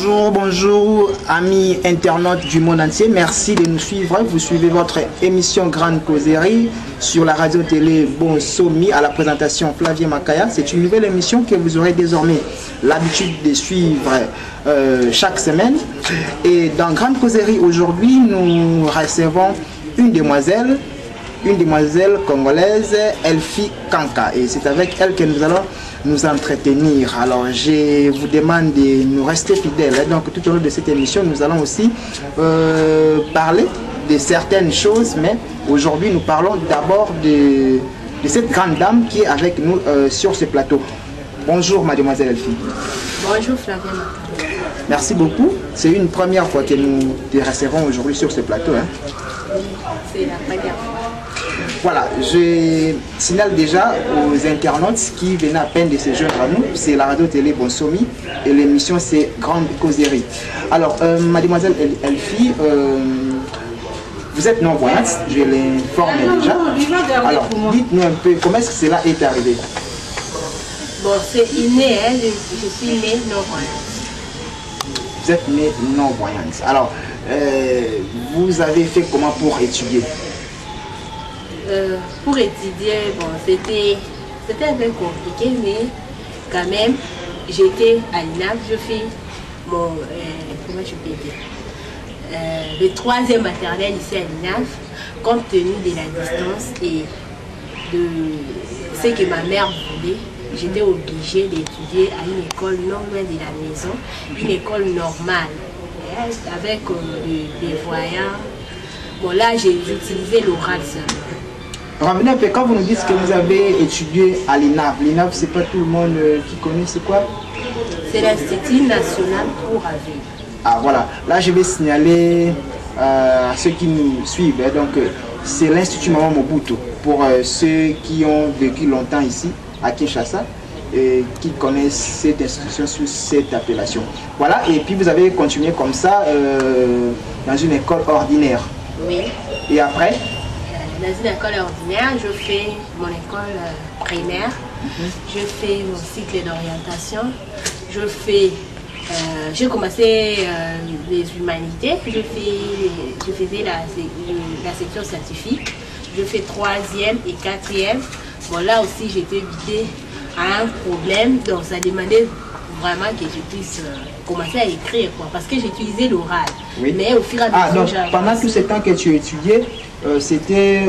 Bonjour, bonjour amis internautes du monde entier, merci de nous suivre. Vous suivez votre émission Grande Causerie sur la radio-télé Bonsomi à la présentation Flavie Makaya. C'est une nouvelle émission que vous aurez désormais l'habitude de suivre chaque semaine. Et dans Grande Causerie aujourd'hui, nous recevons une demoiselle congolaise, Elfie Kanka. Et c'est avec elle que nous allons nous entretenir. Alors je vous demande de nous rester fidèles. Donc tout au long de cette émission, nous allons aussi parler de certaines choses, mais aujourd'hui nous parlons d'abord de cette grande dame qui est avec nous sur ce plateau. Bonjour mademoiselle Elfie. Bonjour Flavien. Merci beaucoup. C'est une première fois que nous te recevons aujourd'hui sur ce plateau. Hein. Oui, c'est la première fois. Voilà, je signale déjà aux internautes qui venaient à peine de se joindre à nous. C'est la radio-télé Bonsomi et l'émission c'est Grande Causerie. Alors, mademoiselle Elfie, vous êtes non-voyante, je l'informe déjà. Alors, dites-nous un peu comment est-ce que cela est arrivé. Bon, c'est inné, hein? Je suis née non-voyante. Vous êtes née non-voyante. Alors, vous avez fait comment pour étudier? Pour étudier, bon, c'était un peu compliqué, mais quand même, j'étais à l'INAF, je fais mon, comment je peux dire, le 3e maternel ici à l'INAF, compte tenu de la distance et de ce que ma mère voulait, j'étais obligée d'étudier à une école non loin de la maison, une école normale, avec des voyants. Bon, là, j'ai utilisé l'oral seulement. Revenez un peu, quand vous nous dites que vous avez étudié à l'INAF, l'INAF c'est pas tout le monde qui connaît, c'est quoi? C'est l'Institut National pour la Vie. Ah voilà, là je vais signaler à ceux qui nous suivent, hein, donc c'est l'Institut Maman Mobutu, pour ceux qui ont vécu longtemps ici à Kinshasa et qui connaissent cette institution sous cette appellation. Voilà, et puis vous avez continué comme ça dans une école ordinaire. Oui. Et après? Dans une école ordinaire, je fais mon école primaire, je fais mon cycle d'orientation, j'ai commencé les humanités, je faisais la section scientifique, je fais 3e et 4e. Bon, là aussi j'étais vidée à un problème, donc ça demandait vraiment que je puisse commencer à écrire, quoi, parce que j'utilisais l'oral. Oui. Mais au fur et à mesure, donc pendant tout ce temps que tu étudiais, c'était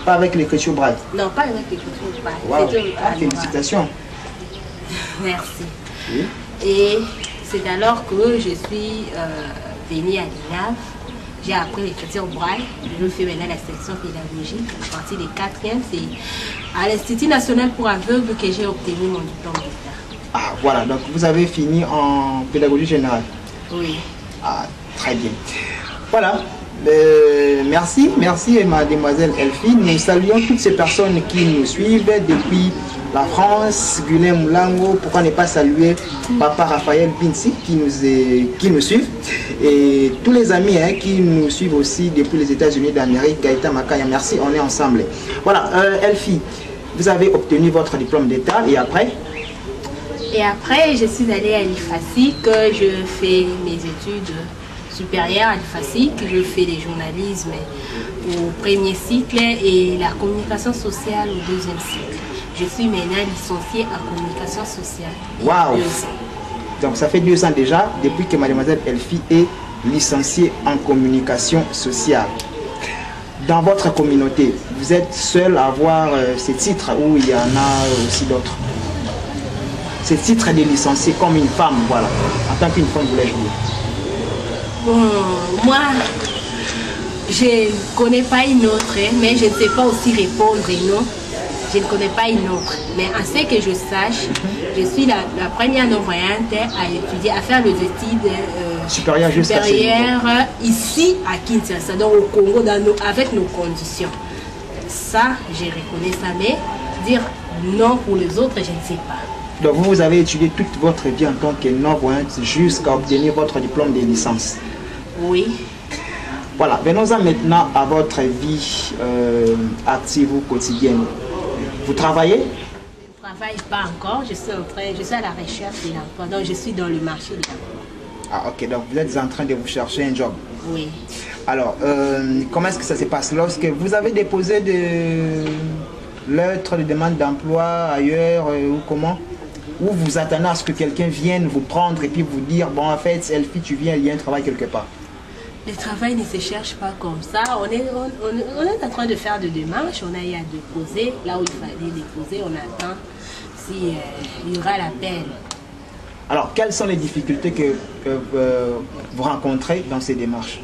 pas avec l'écriture braille? Non, pas avec l'écriture braille. Wow. Félicitations. Merci. Oui. Et c'est alors que je suis venue à l'INAF. J'ai appris l'écriture braille. Je fais maintenant la section pédagogique. À partir des 4e, c'est à l'Institut National pour Aveugles que j'ai obtenu mon diplôme d'État. Ah, voilà. Donc vous avez fini en pédagogie générale? Oui. Ah, très bien. Voilà. Merci mademoiselle Elfie. Nous saluons toutes ces personnes qui nous suivent depuis la France, Guinée Moulango, pourquoi ne pas saluer Papa Raphaël Binsi qui nous suivent, et tous les amis qui nous suivent aussi depuis les États-Unis d'Amérique, Gaëtan Makaya, merci, on est ensemble. Voilà, Elfie, vous avez obtenu votre diplôme d'État et après? Et après, je suis allée à l'IFASIC, je fais mes études supérieure à l'IFASIC, je fais le journalisme au 1er cycle et la communication sociale au 2e cycle. Je suis maintenant licenciée en communication sociale. Waouh! Donc ça fait 2 ans déjà depuis que mademoiselle Elfie est licenciée en communication sociale. Dans votre communauté, vous êtes seule à avoir ces titres ou il y en a aussi d'autres? Ces titres de licenciée comme une femme, voilà, en tant qu'une femme, vous voulez jouer? Bon, moi, je ne connais pas une autre, mais je ne sais pas aussi répondre non. Je ne connais pas une autre. Mais à ce que je sache, je suis la première non-voyante à étudier, à faire les études supérieures ici à Kinshasa, donc au Congo, avec nos conditions. Ça, je reconnais ça, mais dire non pour les autres, je ne sais pas. Donc vous avez étudié toute votre vie en tant que non-voyante jusqu'à obtenir votre diplôme de licence? Oui. Voilà, venons-en maintenant à votre vie active ou quotidienne. Vous travaillez? Je ne travaille pas encore, je suis à la recherche de l'emploi, donc je suis dans le marché de l'emploi. Ah ok, donc vous êtes en train de vous chercher un job. Oui. Alors, comment est-ce que ça se passe lorsque vous avez déposé de lettres de demande d'emploi ailleurs ou comment? Ou vous attendez à ce que quelqu'un vienne vous prendre et puis vous dire, bon en fait, Elfie, tu viens, il y a un travail quelque part. Le travail ne se cherche pas comme ça. On est en train de faire des démarches, on a eu à déposer. Là où il fallait déposer, on attend s'il y aura l'appel. Alors, quelles sont les difficultés que vous rencontrez dans ces démarches?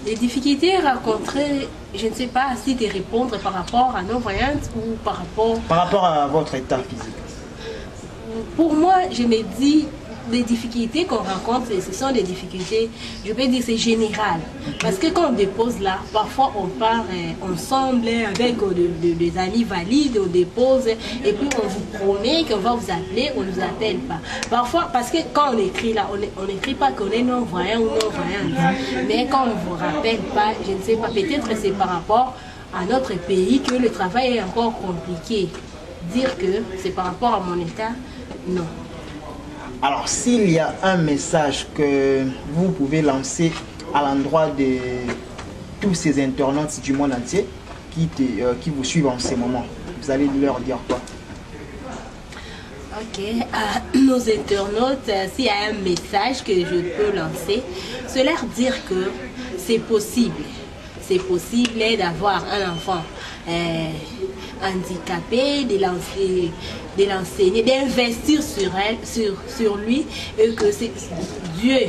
Les difficultés rencontrées, je ne sais pas si de répondre par rapport à non-voyantes ou par rapport... Par rapport à votre état physique. Pour moi, je me dis, les difficultés qu'on rencontre, ce sont des difficultés, je peux dire c'est général. Parce que quand on dépose là, parfois on part ensemble avec des amis valides, on dépose et puis on vous promet qu'on va vous appeler, on ne nous appelle pas. Parfois, parce que quand on écrit là, on n'écrit pas qu'on est non-voyant ou non-voyante. Mais quand on ne vous rappelle pas, je ne sais pas, peut-être c'est par rapport à notre pays que le travail est encore compliqué. Dire que c'est par rapport à mon état, non. Alors, s'il y a un message que vous pouvez lancer à l'endroit de tous ces internautes du monde entier qui vous suivent en ce moment, vous allez leur dire quoi? Ok, à nos internautes, s'il y a un message que je peux lancer, c'est leur dire que c'est possible. C'est possible d'avoir un enfant handicapé, de l'enseigner, d'investir sur lui, et que Dieu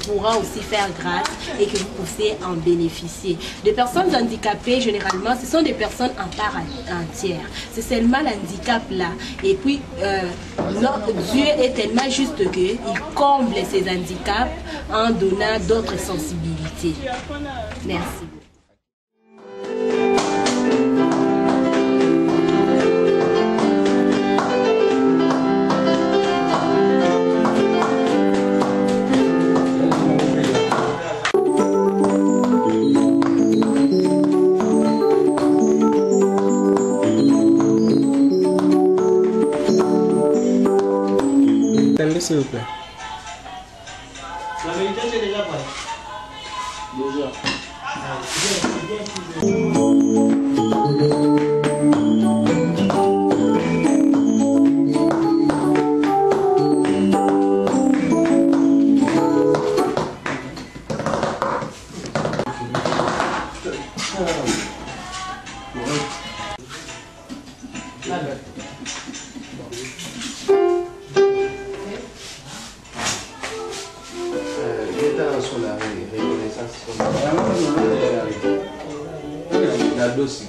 pourra aussi faire grâce et que vous puissiez en bénéficier. Les personnes handicapées, généralement, ce sont des personnes en part entière. C'est seulement l'handicap là. Et puis, Dieu est tellement juste qu'il comble ces handicaps en donnant d'autres sensibilités. Merci. S'il vous plaît. La vérité, c'est déjà prêt. Déjà. Sur la reconnaissance, la dose.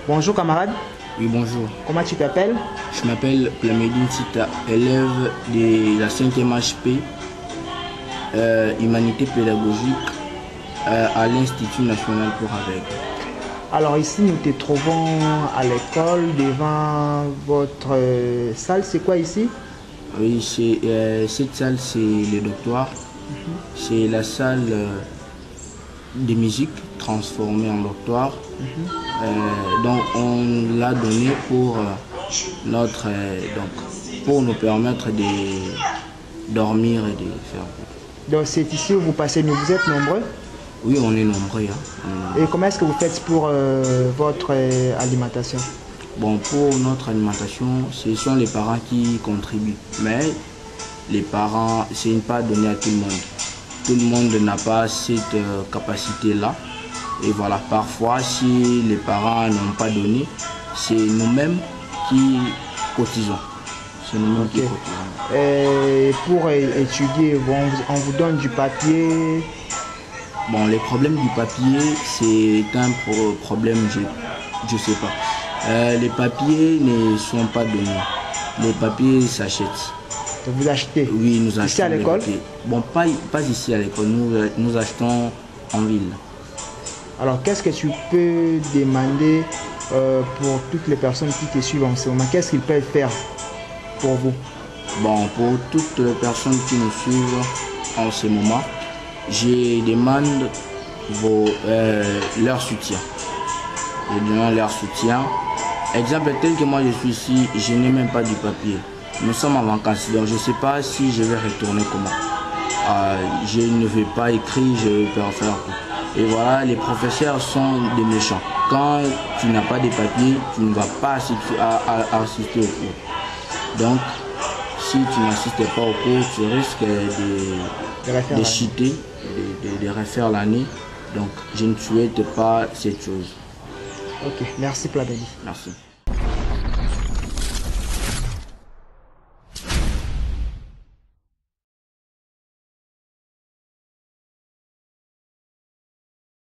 Bonjour camarade. Oui, bonjour. Comment tu t'appelles? Je m'appelle Plamedine Sita, élève de la 5e HP, Humanité pédagogique à l'Institut national pour aveugles. Alors ici, nous te trouvons à l'école devant votre salle. C'est quoi ici? Oui, cette salle, c'est le dortoir. C'est la salle de musique transformée en dortoir. Donc on l'a donné pour pour nous permettre de dormir et de faire. Donc c'est ici où vous passez, vous êtes nombreux? Oui, on est nombreux. Hein. Et comment est-ce que vous faites pour votre alimentation? Bon, pour notre alimentation, ce sont les parents qui contribuent. Mais les parents, ce n'est pas donné à tout le monde. Tout le monde n'a pas cette capacité-là. Et voilà, parfois, si les parents n'ont pas donné, c'est nous-mêmes qui cotisons. C'est nous-mêmes qui cotisons. Et pour étudier, on vous donne du papier, Bon, les problèmes du papier, c'est un problème, je sais pas. Les papiers ne sont pas donnés. Les papiers s'achètent. Vous achetez? Oui, nous achetons. Ici à l'école? Bon, pas ici à l'école, nous achetons en ville. Alors, qu'est-ce que tu peux demander pour toutes les personnes qui te suivent en ce moment? Qu'est-ce qu'ils peuvent faire pour vous? Bon, pour toutes les personnes qui nous suivent en ce moment, je demande leur soutien. Je demande leur soutien. Exemple tel que moi je suis ici, je n'ai même pas du papier. Nous sommes en vacances, donc je ne sais pas si je vais retourner comment. Je ne vais pas écrire, je vais pas faire. Et voilà, les professeurs sont des méchants. Quand tu n'as pas de papier, tu ne vas pas assister au cours. Donc, si tu n'assistes pas au cours, tu risques de chuter, de refaire l'année. Donc, je ne souhaite pas cette chose. Ok, merci Pladeli. Merci.